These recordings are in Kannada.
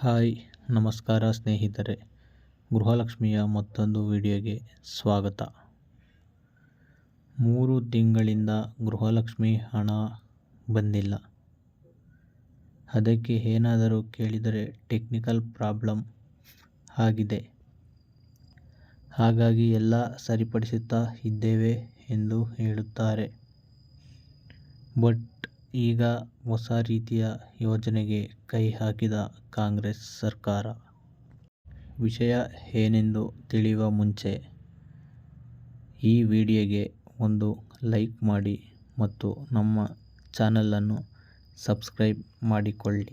ಹಾಯ್ ನಮಸ್ಕಾರ ಸ್ನೇಹಿತರೆ, ಗೃಹಲಕ್ಷ್ಮಿಯ ಮತ್ತೊಂದು ವಿಡಿಯೋಗೆ ಸ್ವಾಗತ. 3 ತಿಂಗಳಿಂದ ಗೃಹಲಕ್ಷ್ಮಿ ಹಣ ಬಂದಿಲ್ಲ. ಅದಕ್ಕೆ ಏನಾದರೂ ಕೇಳಿದರೆ ಟೆಕ್ನಿಕಲ್ ಪ್ರಾಬ್ಲಮ್ ಆಗಿದೆ, ಹಾಗಾಗಿ ಎಲ್ಲ ಸರಿಪಡಿಸುತ್ತಾ ಇದ್ದೇವೆ ಎಂದು ಹೇಳುತ್ತಾರೆ. ಬಟ್ ಈಗ ಹೊಸ ರೀತಿಯ ಯೋಜನೆಗೆ ಕೈ ಹಾಕಿದ ಕಾಂಗ್ರೆಸ್ ಸರ್ಕಾರ. ವಿಷಯ ಏನೆಂದು ತಿಳಿಯುವ ಮುಂಚೆ ಈ ವಿಡಿಯೋಗೆ ಒಂದು ಲೈಕ್ ಮಾಡಿ ಮತ್ತು ನಮ್ಮ ಚಾನಲನ್ನು ಸಬ್ಸ್ಕ್ರೈಬ್ ಮಾಡಿಕೊಳ್ಳಿ.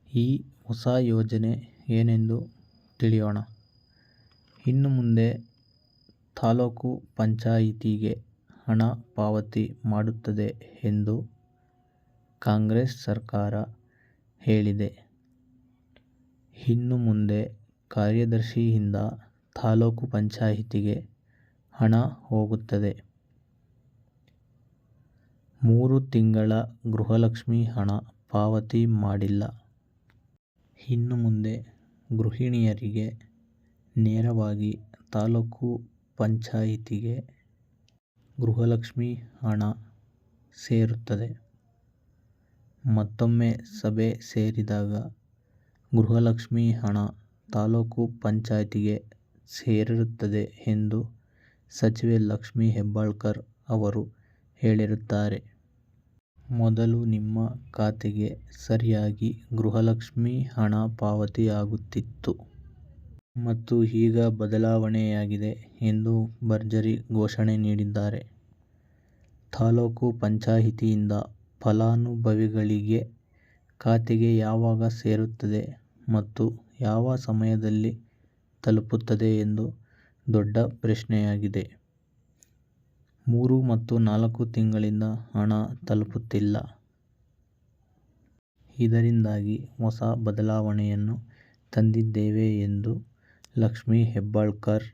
ಈ ಹೊಸ ಯೋಜನೆ ಏನೆಂದು ತಿಳಿಯೋಣ. ಇನ್ನು ಮುಂದೆ ತಾಲೂಕು ಪಂಚಾಯಿತಿಗೆ ಹಣ ಪಾವತಿ ಮಾಡುತ್ತದೆ ಎಂದು ಕಾಂಗ್ರೆಸ್ ಸರ್ಕಾರ ಹೇಳಿದೆ. ಇನ್ನು ಮುಂದೆ ಕಾರ್ಯದರ್ಶಿಯಿಂದ ತಾಲೂಕು ಪಂಚಾಯಿತಿಗೆ ಹಣ ಹೋಗುತ್ತದೆ. 3 ತಿಂಗಳ ಗೃಹಲಕ್ಷ್ಮಿ ಹಣ ಪಾವತಿ ಮಾಡಿಲ್ಲ. ಇನ್ನು ಮುಂದೆ ಗೃಹಿಣಿಯರಿಗೆ ನೇರವಾಗಿ ತಾಲೂಕು ಪಂಚಾಯಿತಿಗೆ ಗೃಹಲಕ್ಷ್ಮಿ ಹಣ ಸೇರುತ್ತದೆ. ಮತ್ತೊಮ್ಮೆ ಸಭೆ ಸೇರಿದಾಗ ಗೃಹಲಕ್ಷ್ಮಿ ಹಣ ತಾಲೂಕು ಪಂಚಾಯಿತಿಗೆ ಸೇರಿರುತ್ತದೆ ಎಂದು ಸಚಿವೆ ಲಕ್ಷ್ಮೀ ಹೆಬ್ಬಾಳ್ಕರ್ ಅವರು ಹೇಳಿರುತ್ತಾರೆ. ಮೊದಲು ನಿಮ್ಮ ಖಾತೆಗೆ ಸರಿಯಾಗಿ ಗೃಹಲಕ್ಷ್ಮಿ ಹಣ ಪಾವತಿ ಆಗುತ್ತಿತ್ತು. ಮತ್ತು ಈಗ ಬದಲಾವಣೆಯಾಗಿದೆ ಎಂದು ಭರ್ಜರಿ ಘೋಷಣೆ ನೀಡಿದ್ದಾರೆ. ತಾಲೂಕು ಪಂಚಾಯಿತಿಯಿಂದ ಫಲಾನುಭವಿಗಳಿಗೆ ಖಾತೆಗೆ ಯಾವಾಗ ಸೇರುತ್ತದೆ ಮತ್ತು ಯಾವ ಸಮಯದಲ್ಲಿ ತಲುಪುತ್ತದೆ ಎಂದು ದೊಡ್ಡ ಪ್ರಶ್ನೆಯಾಗಿದೆ. 3 ಮತ್ತು 4 ತಿಂಗಳಿಂದ ಹಣ ತಲುಪುತ್ತಿಲ್ಲ. ಇದರಿಂದಾಗಿ ಹೊಸ ಬದಲಾವಣೆಯನ್ನು ತಂದಿದ್ದೇವೆ ಎಂದು ಲಕ್ಷ್ಮೀ ಹೆಬ್ಬಾಳ್ಕರ್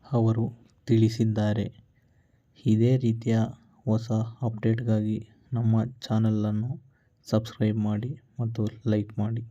ಅವರು ತಿಳಿಸಿದ್ದಾರೆ. ಇದೇ ರೀತಿಯ ಹೊಸ ಅಪ್ಡೇಟ್ಗಾಗಿ ನಮ್ಮ ಚಾನಲನ್ನು ಸಬ್ಸ್ಕ್ರೈಬ್ ಮಾಡಿ ಮತ್ತು ಲೈಕ್ ಮಾಡಿ.